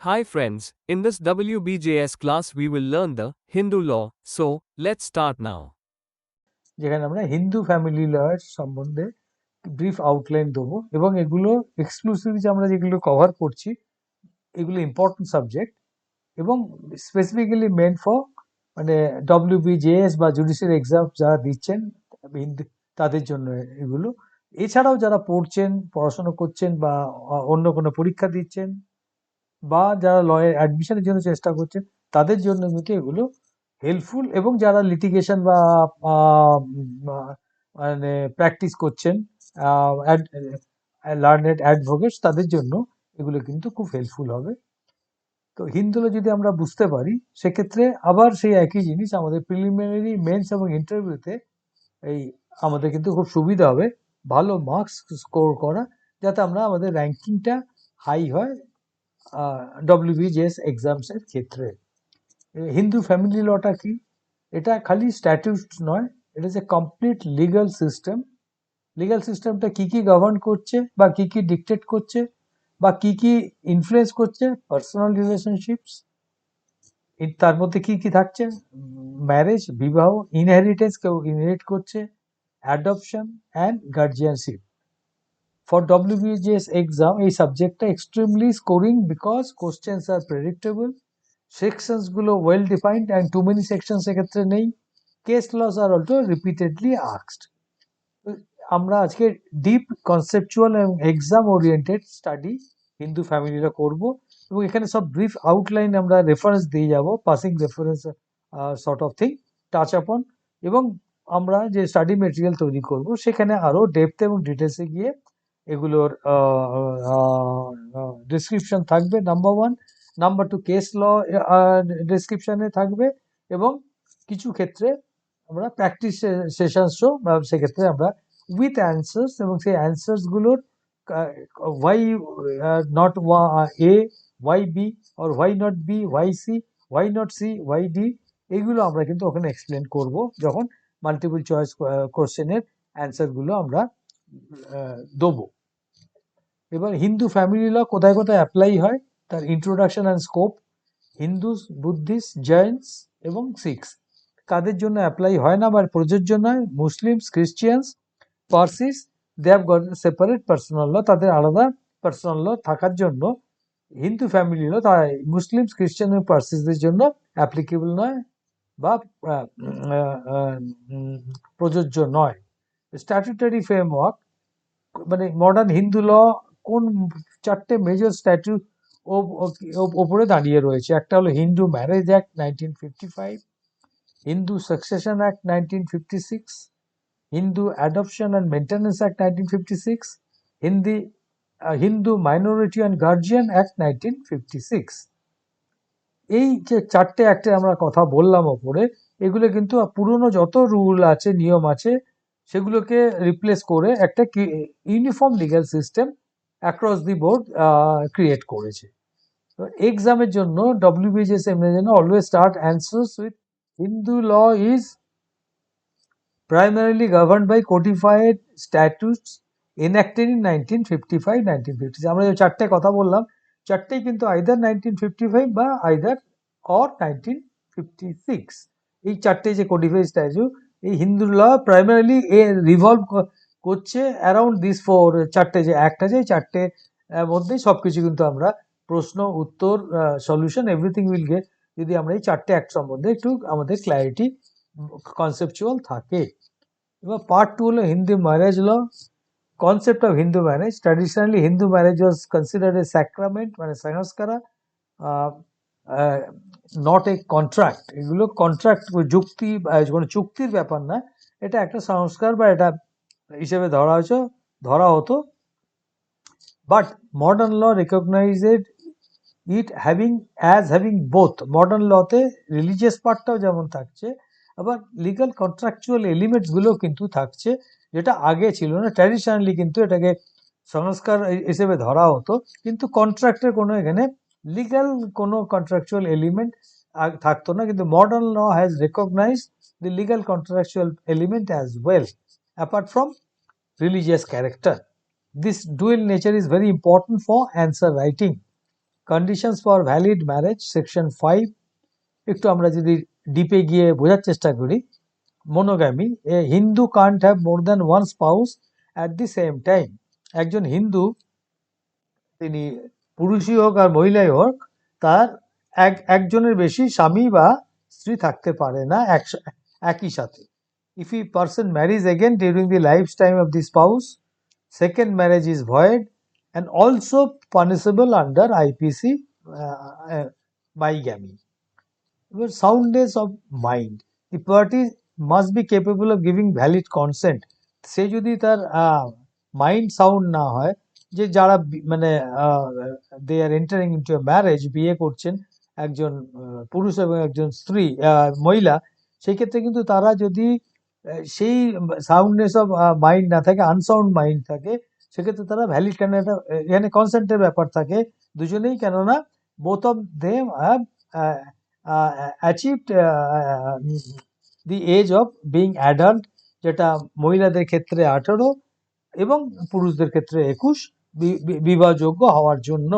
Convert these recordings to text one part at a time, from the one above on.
Hi friends, in this WBJS class we will learn the Hindu law. So, let's start now. যেখানে আমরা Hindu family লয়ের সম্বন্ধে brief outline দেবো এবং এগুলো exclusive যে আমরা যেগুলো কভার করছি এগুলো ইম্পর্টেন্ট সাবজেক্ট এবং স্পেসিফিক্যালি মেন ফর মানে ডব্লিউবিজেএস বা জুডিশিয়াল এক্সাম যারা দিচ্ছেন হিন্দু তাদের জন্য এগুলো। এছাড়াও যারা পড়ছেন, পড়াশোনা করছেন বা অন্য কোনো পরীক্ষা দিচ্ছেন বা যারা লয়ের অ্যাডমিশনের জন্য চেষ্টা করছেন তাদের জন্য কিন্তু এগুলো হেল্পফুল, এবং যারা লিটিগেশন বা মানে প্র্যাকটিস করছেন লার্নেড অ্যাডভোকেটস তাদের জন্য এগুলো কিন্তু খুব হেল্পফুল হবে। তো হিন্দুলো যদি আমরা বুঝতে পারি সেক্ষেত্রে আবার সেই একই জিনিস আমাদের প্রিলিমিনারি, মেন্স এবং ইন্টারভিউতে এই আমাদের কিন্তু খুব সুবিধা হবে ভালো মার্কস স্কোর করা, যাতে আমরা আমাদের র্যাঙ্কিংটা হাই হয় ডব্লিউবিজেএস এক্সামসের ক্ষেত্রে। হিন্দু ফ্যামিলি লটা কি? এটা খালি স্ট্যাটিউট নয়, এটা যে কমপ্লিট লিগাল সিস্টেম। লিগাল সিস্টেমটা কি কি গভর্ন করছে বা কি কি ডিকটেট করছে বা কি কি ইনফ্লুয়েন্স করছে? পার্সোনাল রিলেশনশিপস, তার মধ্যে কি কি থাকছে? ম্যারেজ, বিবাহ, ইনহেরিটেন্স, কেউ ইনহেরিট করছে, adoption and guardianship. For WBJS exam এই সাবজেক্টটা extremely scoring because questions are predictable, sections গুলো well defined and too many sections এক্ষেত্রে নেই, case laws are also repeatedly asked. আমরা আজকে ডিপ কনসেপচুয়াল এবং এক্সাম ওরিয়েন্টেড স্টাডি হিন্দু ফ্যামিলিরা করব, এবং এখানে সব ব্রিফ আউটলাইন আমরা রেফারেন্স দিয়ে যাব, passing reference sort of thing touch আপন, এবং আমরা যে স্টাডি মেটেরিয়াল তৈরি করব সেখানে আরো ডেপথ এবং ডিটেলসে গিয়ে এগুলোর ডিসক্রিপশন থাকবে, number one. Number two, case law ডিসক্রিপশনে থাকবে, এবং কিছু ক্ষেত্রে আমরা প্র্যাকটিস সেশনসও সেক্ষেত্রে আমরা উইথ অ্যান্সার্স, এবং সেই অ্যান্সার্সগুলোর why not A, why B, আর why not B, why C, why not C, why D, এইগুলো আমরা কিন্তু ওখানে এক্সপ্লেন করব যখন মাল্টিপল চয়েস কোশ্চেনের অ্যান্সারগুলো আমরা দেবো। এবার হিন্দু ফ্যামিলি ল কোথায় কোথায় অ্যাপ্লাই হয় তার introduction and scope. Hindus, Buddhist, Jains এবং শিখস কাদের জন্য অ্যাপ্লাই হয় না বা প্রযোজ্য নয়? Muslims, Christians, Parsis, they have got separate personal law, তাদের আলাদা পার্সোনাল ল থাকার জন্য হিন্দু ফ্যামিলি ল তাই মুসলিমস, ক্রিশ্চিয়ান এবং পার্সিসদের জন্য অ্যাপ্লিকেবল নয় বা প্রযোজ্য নয়। স্ট্যাটুটারি ফ্রেমওয়ার্ক মানে মডার্ন হিন্দু ল কোন চারটে মেজর স্ট্যাটু ওপরে দাঁড়িয়ে রয়েছে? একটা হলো Hindu marriage act 1955, Hindu succession act 1956, Hindu adoption and maintenance act 1956, Hindu minority and guardian act 1956। এই যে চারটে অ্যাক্টে আমরা কথা বললাম ওপরে, এগুলো কিন্তু পুরনো যত রুল আছে, নিয়ম আছে, সেগুলোকে রিপ্লেস করে একটা uniform legal system across the board create করেছে। তো এক্সামের জন্য ডব্লিউবিজিএস এর জন্য always start answers with Hindu law is primarily governed by codified statutes enacted in 1955, 1956। আমরা যে চারটে কথা বললাম, চারটেই কিন্তু আইদার 1955 বা আইদার অর 1956। এই চারটে যে কোডিফাইড স্ট্যাচু, এই হিন্দু ল প্রাইমারিলি রিভলভ করছে অ্যারাউন্ড দিস ফোর, চারটে যে অ্যাক্ট আছে এই চারটে মধ্যেই সবকিছু কিন্তু আমরা প্রশ্ন, উত্তর, সলিউশন এভরিথিং উইল গেট যদি আমরা এই চারটে অ্যাক্ট সম্বন্ধে একটু আমাদের ক্ল্যারিটি কনসেপচুয়াল থাকে। এবার পার্ট টু হলো Hindu marriage law. Concept of Hindu marriage, traditionally Hindu marriage was considered a sacrament মানে সংস্কারা, নট এ কন্ট্রাক্ট। এগুলো কন্ট্রাক্ট যুক্তি কোনো চুক্তির ব্যাপার না, এটা একটা সংস্কার বা এটা হিসেবে ধরা হতো। But modern law recognised it having both. Modern লতে রিলিজিয়াস পার্টটাও যেমন থাকছে, আবার লিগাল কন্ট্রাকচুয়াল এলিমেন্টস গুলো কিন্তু থাকছে, যেটা আগে ছিল না। ট্র্যাডিশনালি কিন্তু এটাকে সংস্কার হিসেবে ধরা হতো, কিন্তু কন্ট্রাক্টের কোনো এখানে লিগাল কোনো কন্ট্রাকচুয়াল এলিমেন্ট থাকতো না, কিন্তু modern law has recognize the legal contractual element as well apart from religious character. This dual nature is very important for answer writing. Conditions for valid marriage section 5, একটু আমরা যদি ডিপে গিয়ে বোঝার চেষ্টা করি, monogamy, a Hindu can't have more than one spouse at the same time. একজন হিন্দু, তিনি পুরুষই হোক আর মহিলাই হোক, তার একজনের বেশি স্বামী বা স্ত্রী থাকতে পারে না একই সাথে। If a person marries again during the lifetime of the spouse, second marriage is void and also punishable under IPC bigamy. Soundness of mind, the party must be capable of giving valid consent. সে যদি তার mind sound না হয়, যে যারা মানে they are entering into a marriage, বিয়ে করছেন একজন পুরুষ এবং একজন স্ত্রী মহিলা, সেই ক্ষেত্রে কিন্তু তারা যদি সেই সাউন্ডনেস অফ মাইন্ড না থাকে, আনসাউন্ড মাইন্ড থাকে, সেক্ষেত্রে তারা ভ্যালিড, কেন এখানে কনসেন্টের ব্যাপার থাকে দুজনেই, কেননা both of them have achieved the age of being adult, যেটা মহিলাদের ক্ষেত্রে 18 এবং পুরুষদের ক্ষেত্রে 21 বিবাহযোগ্য হওয়ার জন্য।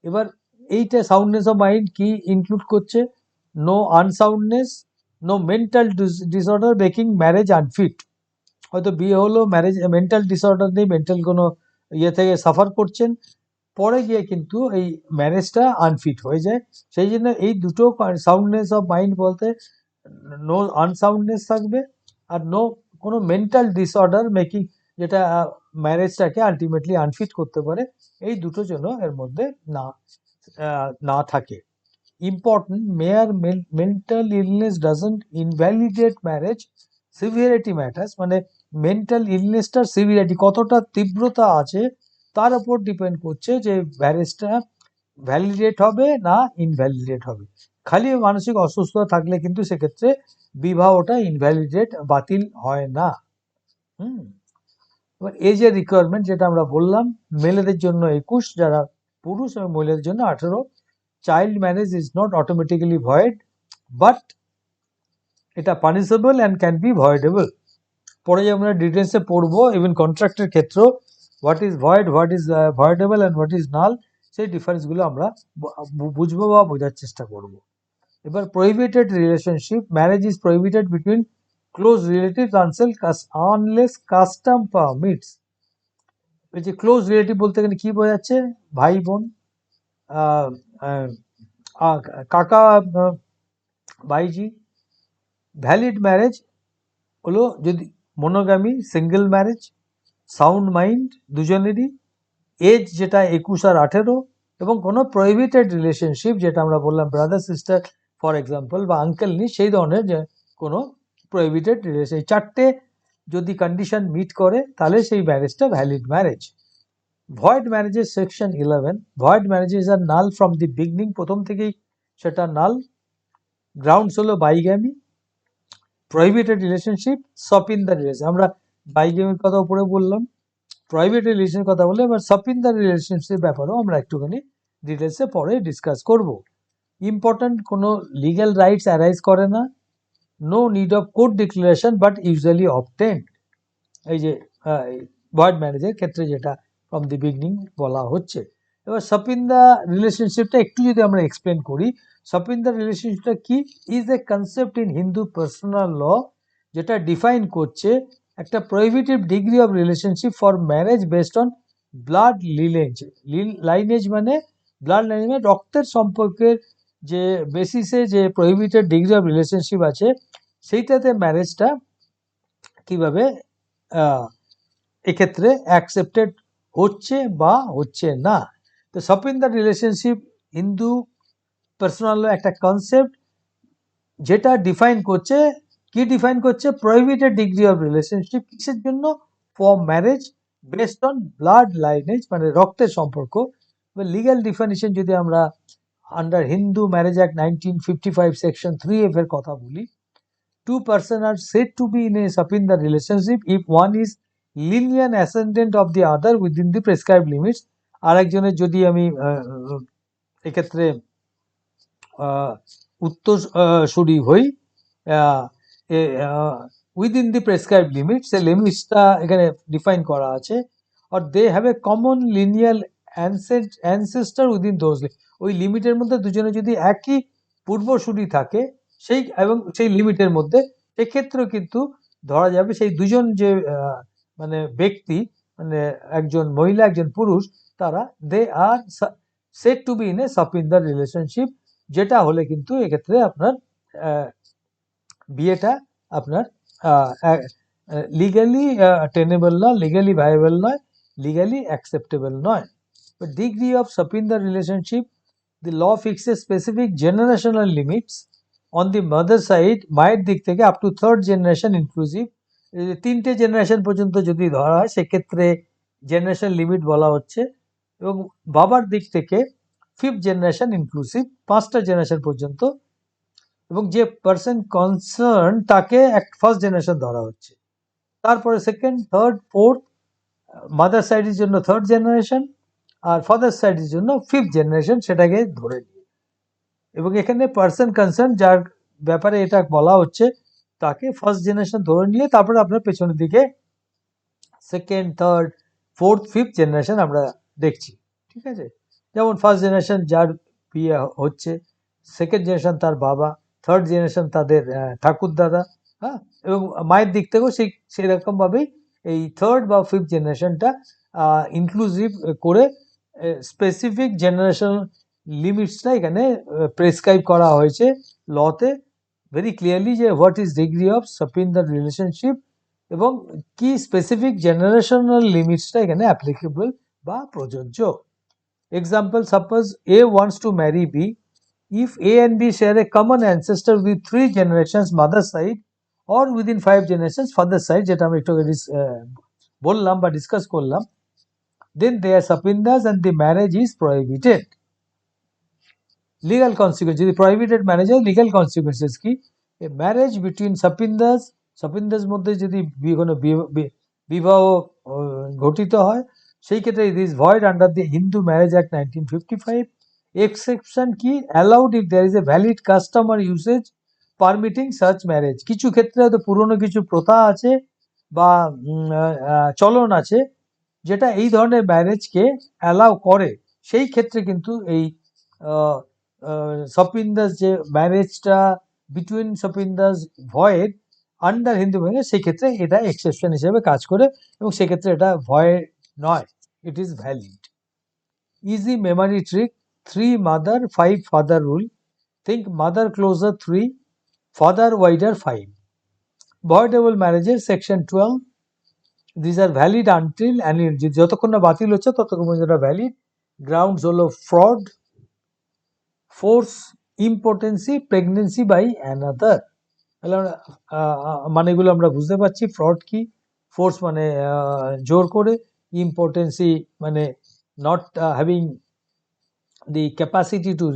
এবার এইটা সাউন্ডনেস অফ মাইন্ড কি ইনক্লুড করছে? No unsoundness, no mental disorder making marriage unfit. হয়তো বিয়ে হলো, ম্যারেজ মেন্টাল ডিসঅর্ডার নেই, মেন্টাল কোনো ইয়ে থেকে সাফার করছেন, পরে গিয়ে কিন্তু এই ম্যারেজটা আনফিট হয়ে যায়। সেই জন্য এই দুটো সাউন্ডনেস অফ মাইন্ড বলতে নো আনসাউন্ডনেস থাকবে, আর নো কোনো মেন্টাল ডিসঅর্ডার মেকিং, যেটা ম্যারেজটাকে আলটিমেটলি আনফিট করতে পারে, এই দুটো যেন এর মধ্যে না থাকে। Important, mere mental illness doesn't invalidate marriage, severity matters. মানে মেন্টাল ইলনেসটার সিভিয়ারিটি, কতটা তীব্রতা আছে, তার উপর ডিপেন্ড করছে যে ম্যারেজটা ভ্যালিডেট হবে না ইনভ্যালিডেট হবে। খালি মানসিক অসুস্থতা থাকলে কিন্তু সেক্ষেত্রে বিবাহটা ইনভ্যালিডেট, বাতিল হয় না। এবার এজের রিকোয়ারমেন্ট, যেটা আমরা বললাম, মেয়েদের জন্য 21, যারা পুরুষ, এবং মহিলাদের জন্য 18। Child marriage is not automatically void, but এটা punishable and can be voidable. পরে আমরা ডিটেলসে পড়বো, ইভেন কন্ট্রাক্টের ক্ষেত্রেও what is void, what is voidable and what is null, সেই ডিফারেন্সগুলো আমরা বুঝবো বা বোঝার চেষ্টা করব। এবার prohibited relationship, marriage is prohibited between close relatives unless custom permits. এই যে ক্লোজ রিলেটিভ বলতে গেলে কি বোঝাচ্ছে? ভাই বোন, কাকা, ভাইজি। ভ্যালিড ম্যারেজ হলো যদি মনোগামি, সিঙ্গেল ম্যারেজ, সাউন্ড মাইন্ড দুজনেরই, এজ যেটা 21 আর 18, এবং কোনো প্রহিবিটেড রিলেশনশিপ, যেটা আমরা বললাম ব্রাদার সিস্টার ফর এক্সাম্পল, বা আঙ্কেল নি, সেই ধরনের যে কোনো প্রহিবিটেড রিলেশন, এই চারটে যদি কন্ডিশন মিট করে, তাহলে সেই ম্যারেজটা ভ্যালিড ম্যারেজ। ভয়েড ম্যারেজের section 11, void marriages are null from the beginning, প্রথম থেকেই সেটা নাল। গ্রাউন্ডস হলো bigamy, prohibited relationship, sapinda relation. আমরা বাইগ্যামির কথা উপরে বললাম, প্রাইভেট রিলেশনের কথা বলে, এবার সপিন্দা রিলেশনশিপ ব্যাপারেও আমরা একটুখানি ডিটেলসে পরে ডিসকাস করব। ইম্পর্টেন্ট, কোনো লিগ্যাল রাইটস অ্যারাইজ করে না, no need of court declaration but usually obtained. এই যে ভয়েড ম্যারেজের ক্ষেত্রে যেটা ফ্রম দি বিগনিং বলা হচ্ছে। এবার সপিন্দা রিলেশনশিপটা একটু যদি আমরা এক্সপ্লেন করি, সপিন্দা রিলেশনশিপটা কি? Is a concept in Hindu personal law, যেটা ডিফাইন করছে একটা prohibitive degree of relationship for marriage based on blood lineage. Lineage মানে ব্লাড লাইনেজ, মানে রক্তের সম্পর্কের যে বেসিসে যে প্রহিবিটেড ডিগ্রি অফ রিলেশনশিপ আছে, সেইটাতে ম্যারেজটা কিভাবে এক্ষেত্রে অ্যাকসেপ্টেড হচ্ছে বা হচ্ছে না। তো সপিন্দা রিলেশনশিপ হিন্দু পার্সোনাল ল একটা কনসেপ্ট, যেটা ডিফাইন করছে, কি ডিফাইন করছে? প্রহিবিটেড ডিগ্রি অফ রিলেশনশিপ, কিসের জন্য? For marriage based on blood lineage, মানে রক্তের সম্পর্ক। লিগ্যাল ডিফিনিশন যদি আমরা under Hindu marriage act 1955 section 3F এর কথা বলি, two persons are said to be in a Sapinda relationship if one is lineal ascendant of the other within the prescribed limits. আরেকজনের যদি আমি এক্ষেত্রে উত্তরসূরি হই উইদিন দি প্রেসক্রাইব লিমিট, সে লিমিটসটা এখানে ডিফাইন করা আছে। আর they have a common lineal ancestor within those, ওই লিমিটের মধ্যে দুজনে যদি একই পূর্বসূরি থাকে সেই এবং সেই লিমিটের মধ্যে, সেক্ষেত্রেও কিন্তু ধরা যাবে সেই দুজন যে মানে ব্যক্তি, মানে একজন মহিলা একজন পুরুষ, তারা they are said to be in a সাপিন্দার রিলেশনশিপ, যেটা হলে কিন্তু এক্ষেত্রে আপনার বিয়েটা আপনার লিগালি টেনেবল নয়, লিগালি ভাইয়েবল নয়, লিগালি অ্যাকসেপ্টেবল নয়। But degree of Sapindar relationship, the law fixes specific generational limits on the mother side, মায়ের দিক থেকে up to third generation inclusive, তিনটে জেনারেশন পর্যন্ত যদি ধরা হয় সেক্ষেত্রে জেনারেশন লিমিট বলা হচ্ছে, এবং বাবার দিক থেকে ফিফথ জেনারেশন ইনক্লুসিভ, পাঁচটা জেনারেশন পর্যন্ত, এবং যে পার্সন কনসার্ন তাকে ফার্স্ট জেনারেশন ধরা হচ্ছে, তারপরে সেকেন্ড, থার্ড, ফোর্থ, মাদার সাইডের জন্য থার্ড জেনারেশন, আর ফাদার সাইডের জন্য ফিফথ জেনারেশন, সেটাকে ধরে নিয়ে, এবং এখানে পার্সন কনসার্ন যার ব্যাপারে এটা বলা হচ্ছে তাকে ফার্স্ট জেনারেশন ধরে নিয়ে তারপরে আপনার পেছনের দিকে second, third, fourth, fifth generation আমরা দেখছি। ঠিক আছে, যেমন ফার্স্ট জেনারেশন যার বিয়ে হচ্ছে, সেকেন্ড জেনারেশন তার বাবা, থার্ড জেনারেশন তাদের ঠাকুর দাদা, হ্যাঁ, এবং মায়ের দিক থেকেও সেই রকমভাবেই এই থার্ড বা ফিফথ জেনারেশনটা ইনক্লুসিভ করে স্পেসিফিক জেনারেশন লিমিটসটা এখানে প্রেসক্রাইব করা হয়েছে লতে ভেরি ক্লিয়ারলি, যে হোয়াট ইজ ডিগ্রি অফ সাপিন্দার রিলেশনশিপ এবং কি স্পেসিফিক জেনারেশনাল লিমিটসটা এখানে অ্যাপ্লিকেবল বা প্রযোজ্য। Example, suppose A wants to marry B. If A and B share a common ancestor with 3 generations mother side or within 5 generations father side, যেটা আমরা একটু বললাম বা ডিসকাস করলাম, then they are sapindas and the marriage is prohibited. Legal consequences, যদি prohibited marriage হয়, legal consequences কি? A marriage between sapindas মধ্যে যদি কোনো বিবাহ ঘটিত হয়, সেই ক্ষেত্রে it is void under the Hindu Marriage Act 1955. Exception কি? Allowed if there is a valid custom or usage permitting such marriage. কিছু ক্ষেত্রে হয়তো পুরনো কিছু প্রথা আছে বা চলন আছে যেটা এই ধরনের ম্যারেজকে অ্যালাউ করে, সেই ক্ষেত্রে কিন্তু এই সাপিন্দাস যে ম্যারেজটা between sapindas void under Hindu marriage, সেই ক্ষেত্রে এটা এক্সেপশন হিসেবে কাজ করে এবং সেক্ষেত্রে এটা ভয়েড নয়, it is valid. Easy memory trick, 3 mother 5 father rule, think mother closer 3, father wider 5। Voidable ম্যারেজের section 12, this are valid until annul, যতক্ষণ না বাতিল হচ্ছে ততক্ষণ পর্যন্ত ভ্যালিড। গ্রাউন্ডস হলো fraud, force, impotency, pregnancy by another. তাহলে মানেগুলো আমরা বুঝতে পারছি। ফ্রড কি? ফোর্স মানে জোর করে, ইম্পোর্টেন্সি মানে not having the capacity to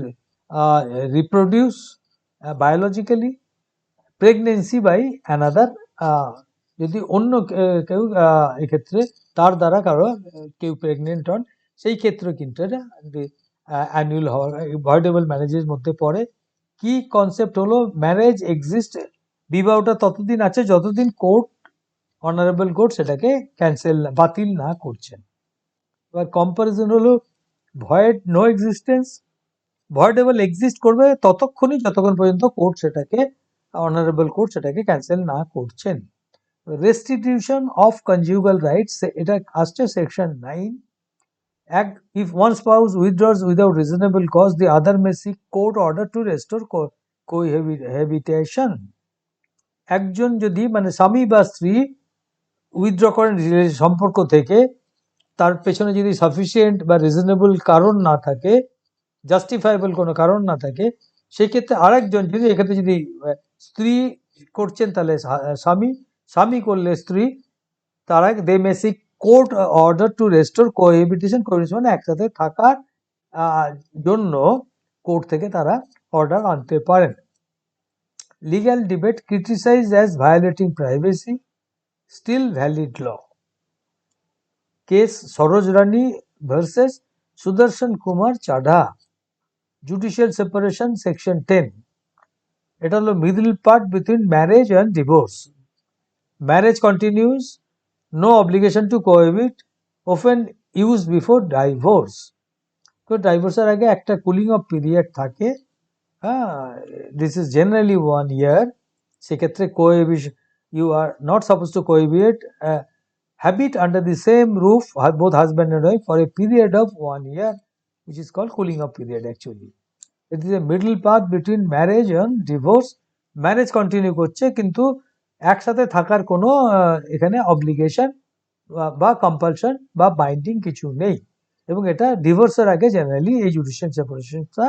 reproduce biologically, pregnancy by another, যদি অন্য কেউ এক্ষেত্রে তার দ্বারা কেউ প্রেগনেন্ট হন, সেই ক্ষেত্রে কিন্তু এটা অ্যানুয়াল হওয়ার ভয়েডেবল ম্যারেজের মধ্যে পড়ে। কি কনসেপ্ট হলো, ম্যারেজ এক্সিস্ট, বিবাহটা ততদিন আছে যতদিন কোর্ট, অনারেবল কোর্ট সেটাকে ক্যান্সেল বাতিল না করছেন। এবার কম্পারিজন হলো ভয়েড নো এক্সিস্টেন্স, ভয়েডেবল এক্সিস্ট করবে ততক্ষণই যতক্ষণ পর্যন্ত কোর্ট সেটাকে, অনারেবল কোর্ট সেটাকে ক্যান্সেল না করছেন। রেস্টিটিউশন অফ কনজুগাল রাইটস, এটা আসছে section 9। if one spouse withdraws without reasonable cause, the other may seek court order to restore cohabitation. একজন যদি মানে স্বামী বা স্ত্রী উইথড্র করেন সম্পর্ক থেকে, তার পেছনে যদি সাফিসিয়েন্ট বা রিজনেবল কারণ না থাকে, জাস্টিফাইবল কোনো কারণ না থাকে, সেক্ষেত্রে আরেকজন যদি, এক্ষেত্রে যদি স্ত্রী করছেন তাহলে স্বামী, স্বামী করলে স্ত্রী, তারা they may seek court order to restore cohabitation, cohabitation মানে একসাথে থাকার জন্য কোর্ট থেকে তারা অর্ডার আনতে পারেন। Legal debate, criticise as violating privacy, still valid law. Case Saroj Rani versus Sudarshan Kumar Chadha, judicial separation section 10। এটা হলো middle part between marriage and divorce. Marriage continues, no obligation to cohabit, often use before divorce. তো ডাইভোর্সের আগে একটা cooling off period থাকে, হ্যাঁ, this is generally 1 year। সেক্ষেত্রে you are not suppose to cohabit habit under the same roof, both husband and wife, for a period of 1 year, which is called cooling off period actually. It is a middle path between marriage and divorce. Marriage continue করছে কিন্তু একসাথে থাকার কোনো এখানে obligation বা compulsion বা binding কিছু নেই, এবং এটা ডিভোর্সের আগে জেনারেলি এই জুডিশিয়াল সেপারেশনটা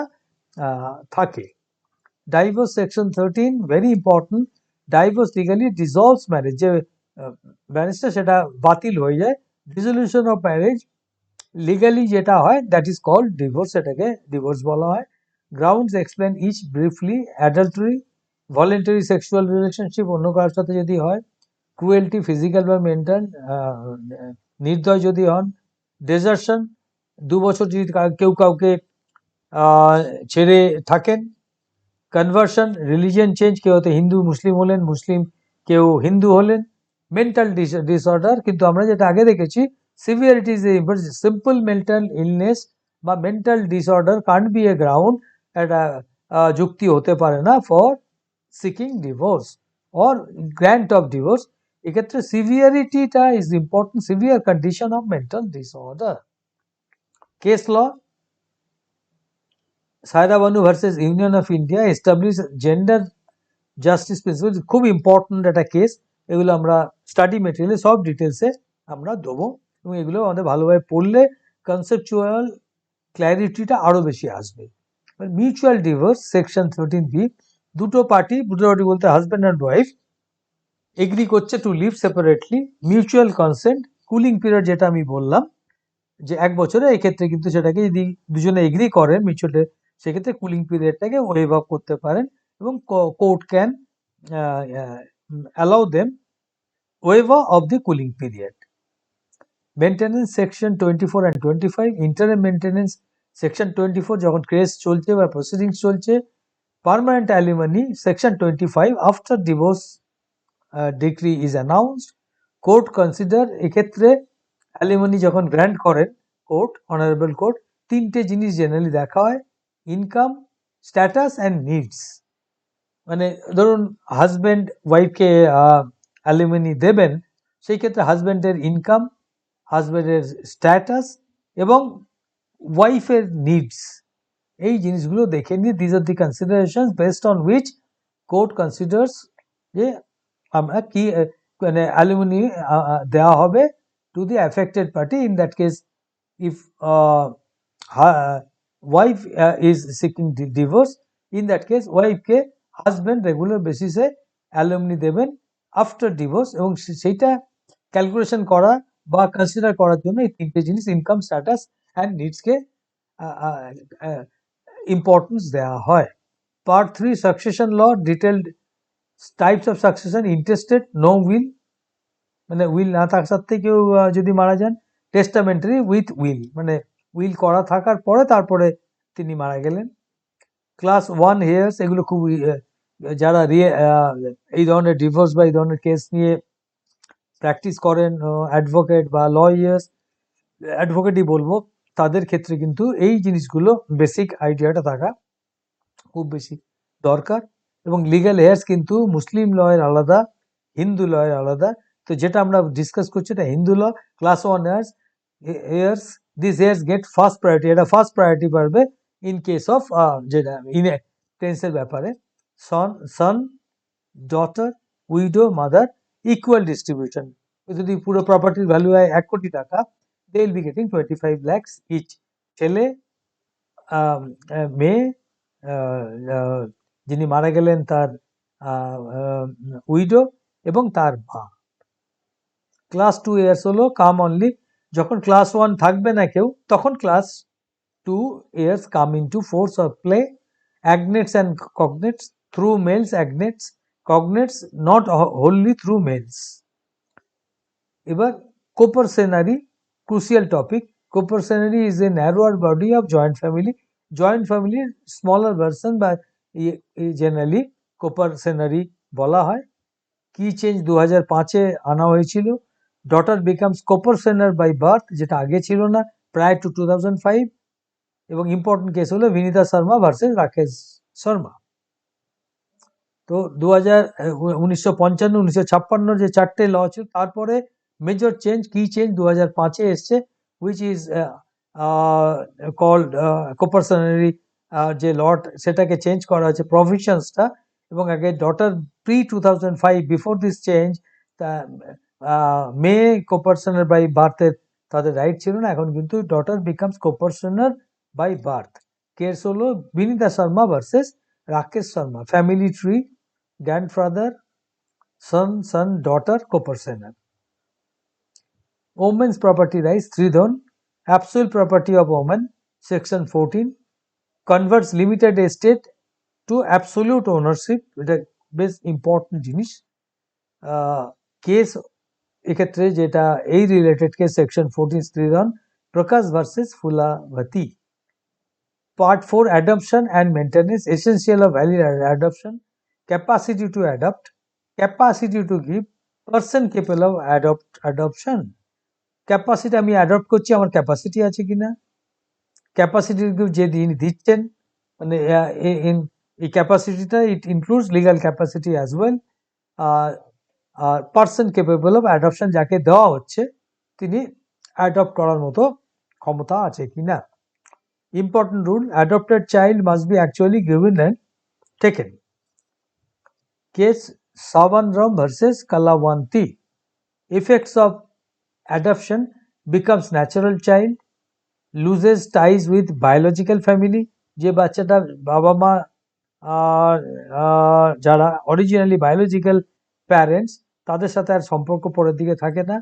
থাকে। Divorce section 13 very important. Divorce legally dissolves marriage, যে ম্যারেজটা সেটা বাতিল হয়ে যায়। ডিসলিউশন অফ ম্যারেজ লিগালি যেটা হয় দ্যাট ইজ কল্ড ডিভোর্স, এটাকে ডিভোর্স বলা হয়। Grounds explain each briefly. Adultery, voluntary sexual relationship অন্য কারোর সাথে যদি হয়, ক্রুয়েলটি ফিজিক্যাল বা মেন্টাল, নির্দয় যদি হন, ডেজার্শন 2 বছর যদি কেউ কাউকে ছেড়ে থাকেন, কনভার্সন রিলিজিয়ান চেঞ্জ, কেউ হয়তো হিন্দু মুসলিম হলেন, মুসলিম কেউ হিন্দু হলেন, মেন্টাল ডিসঅর্ডার, কিন্তু আমরা যেটা আগে দেখেছি severity is simple mental illness বা mental disorder can't be a ground, একটা যুক্তি হতে পারে না for seeking divorce or grant of divorce. এক্ষেত্রে সিভিয়ারিটিটা is important, severe condition of mental disorder. Case law, Saira Banu versus Union of India establish gender justice principle, খুব important একটা case. এগুলো আমরা স্টাডি মেটেরিয়ালে সব ডিটেলসে আমরা দেবো, এবং এগুলো আমাদের ভালোভাবে পড়লে কনসেপচুয়াল ক্ল্যারিটিটা আরও বেশি আসবে। মিউচুয়াল ডিভোর্স সেকশন 13B, দুটো পার্টি বলতে হাজব্যান্ড অ্যান্ড ওয়াইফ এগ্রি করছে to live separately, mutual consent, cooling period যেটা আমি বললাম যে 1 বছরে, এক্ষেত্রে কিন্তু সেটাকে যদি দুজনে এগ্রি করেন মিউচুয়ালি, সেক্ষেত্রে কুলিং পিরিয়ডটাকে ওয়েভ অফ করতে পারেন, এবং court can allow them waiver of the cooling period. Maintenance section 24 and 25, interim maintenance section 24 যখন কেস চলছে বা প্রসিডিংস চলছে। Permanent alimony section 25, after divorce decree is announced, court consider, এক্ষেত্রে alimony যখন grant করেন কোর্ট, অনারেবল কোর্ট, 3টে জিনিস generally দেখা হয়, ইনকাম, স্ট্যাটাস অ্যান্ড নিডস। মানে ধরুন হাজব্যান্ড ওয়াইফকে অ্যালিমনি দেবেন, সেই ক্ষেত্রে হাজব্যান্ডের ইনকাম, হাজব্যান্ডের স্ট্যাটাস এবং ওয়াইফের নিডস, এই জিনিসগুলো দেখে নিয়ে this are the considerations based on which court considers যে আমরা কি মানে অ্যালিমনি দেওয়া হবে to the affected party. In that case if wife is seeking divorce, in that case ওয়াইফকে হাজব্যান্ড রেগুলার বেসিসে অ্যালিমনি দেবেন আফটার ডিভোর্স, এবং সেইটা ক্যালকুলেশন করা বা কনসিডার করার জন্য এই 3টে জিনিস ইনকাম, স্ট্যাটাস অ্যান্ড নিডসকে ইম্পর্টেন্স দেওয়া হয়। Part 3 succession law, detailed types of succession, intestate, no will, মানে উইল না থাকার সাথে কেউ যদি মারা যান, টেস্টামেন্টারি উইথ উইল, মানে উইল করা থাকার পরে তারপরে তিনি মারা গেলেন। ক্লাস 1 হেয়ার্স, এগুলো খুব যারা এই ধরনের ডিভোর্স বা এই ধরনের কেস নিয়ে প্র্যাকটিস করেন, অ্যাডভোকেট বা লয়ার্স, অ্যাডভোকেটই বলবো, তাদের ক্ষেত্রে কিন্তু এই জিনিসগুলো বেসিক আইডিয়াটা থাকা খুব বেশি দরকার। এবং লিগ্যাল হেয়ার্স কিন্তু মুসলিম লয়ের আলাদা, হিন্দু লয়ের আলাদা। তো যেটা আমরা ডিসকাস করছি এটা Hindu law. Class 1 heirs, this heirs get first priority, এটা ফার্স্ট প্রায়োরিটি পাবে ইন কেস অফ যেটা ইনহেরিটেন্সের ব্যাপারে, son, daughter, widow, mother, equal distribution. যদি পুরো প্রপার্টির ভ্যালু হয় 1 কোটি টাকা, they will be getting 25 lakhs each. ছেলে, মেয়ে, যিনি মারা গেলেন তার উইডো এবং তার মা। ক্লাস 2 ইয়ার্স হলো কাম অনলি, যখন ক্লাস 1 থাকবে না কেউ, তখন class 2 heirs come into force of play, agnates and cognates, through males agnates, cognates not wholly through males. এবার coparcenary, crucial topic. Coparcenary is a narrower body of joint family. Joint family smaller version বা generally coparcenary বলা হয়। কি change 2005-এ আনা হয়েছিল, daughter becomes কোপারসেনার by birth, যেটা আগে ছিল না, প্রায় টু 2005। এবং ইম্পর্টেন্ট কেস হলো বিনীতা শর্মা ভার্সেস রাকেশ শর্মা। তো 1955 যে 4টে ল ছিল, তারপরে মেজর চেঞ্জ, কি চেঞ্জ 2005-এ এসছে, উইচ ইজ কল্ড কোপারসনারি, যে ল সেটাকে চেঞ্জ করা হয়েছে প্রভিশনসটা। এবং আগে daughter pre 2005, before this change, মেয়ে কোপারসনার বাই বার্থের তাদের রাইট ছিল না, এখন কিন্তু daughter becomes coparcener by birth. Case হলো Vineeta Sharma versus Rakesh Sharma, family tree, grandfather, son, daughter, co-personal. Women's property rights, Tridhan, absolute property of woman, section 14, converts limited estate to absolute ownership, এটা বেশ important জিনিস। Case এক্ষেত্রে যেটা এই related case, section 14 Tridhan, Prakash versus Phulavati. Part 4, adoption and maintenance, essential of valid adoption, capacity to adopt, capacity to give, person capable of adoption. Capacity, আমি adopt করছি, আমার capacity আছে কিনা, ক্যাপাসিটি যে দিচ্ছেন, মানে এই ক্যাপাসিটিটা it includes legal capacity as well. আর পার্সন কেপেবল অফ অ্যাডপশন, যাকে দেওয়া হচ্ছে তিনি অ্যাডপ্ট করার মতো ক্ষমতা আছে কিনা। Important rule, adopted child must be actually given and taken. Case Savanram versus Kalawanti. Effects of adoption: becomes natural child, loses ties with biological family, যে বাচ্চাটা বাবা মা যারা অরিজিনালি বায়োলজিক্যাল প্যারেন্টস, তাদের সাথে আর সম্পর্ক পরের দিকে থাকে না।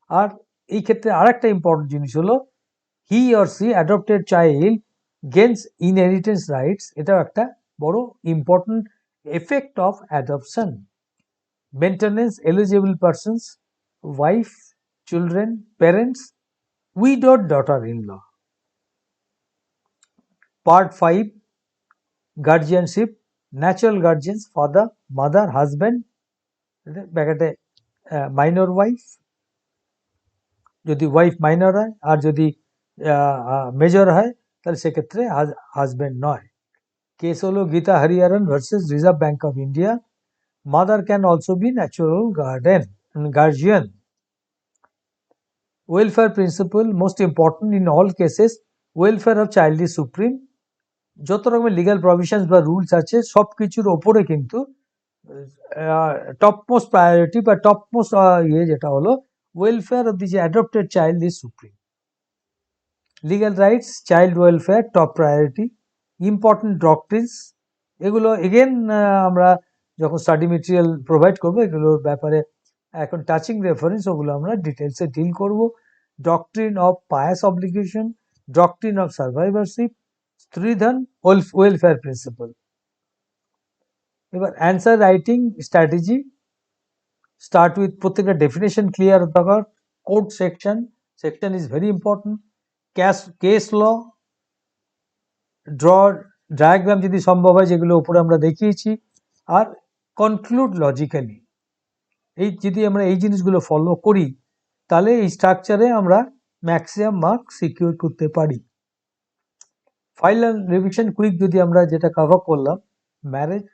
আর এই ক্ষেত্রে আরেকটা ইম্পর্টেন্ট জিনিস হলো, he or she adopted child gains inheritance rights, এটাও একটা বড় important effect of adoption. Maintenance, eligible persons, wife, children, parents, widowed daughter-in-law. Part 5, guardianship, natural guardians, father, mother, husband, ব্যাকেটে minor wife, যদি wife minor হয়, আর যদি major হয় তাহলে সেক্ষেত্রে husband নয়। কেস হলো Geeta Hariharan versus Reserve Bank of India. Mother can also be natural guardian. Welfare principle, most important in all cases, welfare of child is supreme. যত রকমের লিগাল প্রভিশনস বা রুলস আছে সব কিছুর ওপরে কিন্তু টপমোস্ট প্রায়োরিটি বা টপমোস্ট যেটা হলো ওয়েলফেয়ার অফ দি যে adopted child is supreme. Legal rights, child welfare top priority. Important doctrines, এগুলো এগেন আমরা যখন স্টাডি মেটেরিয়াল প্রোভাইড করবো এগুলোর ব্যাপারে এখন টাচিং রেফারেন্স, ওগুলো আমরা ডিটেলসে ডিল করব। Doctrine of pious obligation, doctrine of survivorship, stridhan, welfare principle. এবার answer writing strategy, start with প্রত্যেকটা ডেফিনেশন ক্লিয়ার দরকার। Code section is very important. Case law, draw diagram যদি সম্ভব হয়, যেগুলো উপরে আমরা দেখিয়েছি। আর কনক্লুড লজিক্যালি, এই যদি আমরা এই জিনিসগুলো ফলো করি তাহলে এই স্ট্রাকচারে আমরা ম্যাক্সিমাম মার্ক সিকিউর করতে পারি। ফাইনাল রিভিশন কুইক যদি আমরা যেটা কভার করলাম, marriage,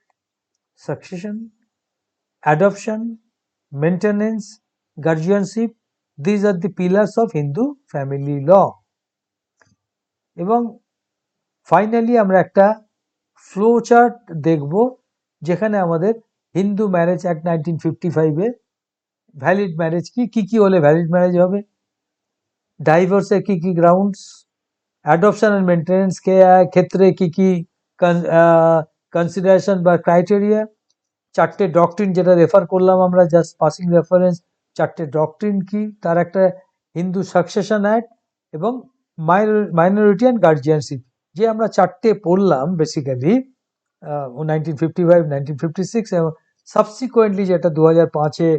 succession, adoption, maintenance, guardianship, these are the pillars of Hindu family law. এবং ফাইনালি আমরা একটা ফ্লো চার্ট দেখব, যেখানে আমাদের হিন্দু ম্যারেজ অ্যাক্ট 1955-এ ভ্যালিড ম্যারেজ কি কি হলে ভ্যালিড ম্যারেজ হবে, ডাইভোর্সের কি কি গ্রাউন্ডস, অ্যাডপশন অ্যান্ড মেনটেনেন্স ক্ষেত্রে কি কি কনসিডারেশন বা ক্রাইটেরিয়া, 4টে ডক্ট্রিন যেটা রেফার করলাম আমরা, জাস্ট পাসিং রেফারেন্স, 4টে ডক্ট্রিন কি, তার একটা হিন্দু সাকসেশন অ্যাক্ট এবং মাইনরিটি অ্যান্ড গার্জিয়ানশিপ, যে আমরা 4টে পড়লাম বেসিক্যালি 1955, 1956 এবং সাবসিকুয়েন্টলি যেটা 2005-এ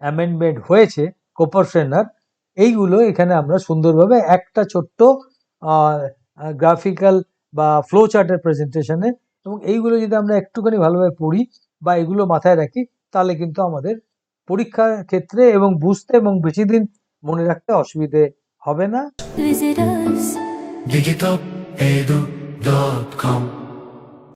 অ্যামেন্ডমেন্ট হয়েছে কোপারসেনার, এইগুলো এখানে আমরা সুন্দরভাবে একটা ছোট্ট গ্রাফিক্যাল বা ফ্লো চার্টের প্রেজেন্টেশনে, এবং এইগুলো যদি আমরা একটুখানি ভালোভাবে পড়ি বা এগুলো মাথায় রাখি, তাহলে কিন্তু আমাদের পরীক্ষার ক্ষেত্রে এবং বুঝতে এবং বেশি দিন মনে রাখতে অসুবিধে হবে না। Visit us. digitopedu.com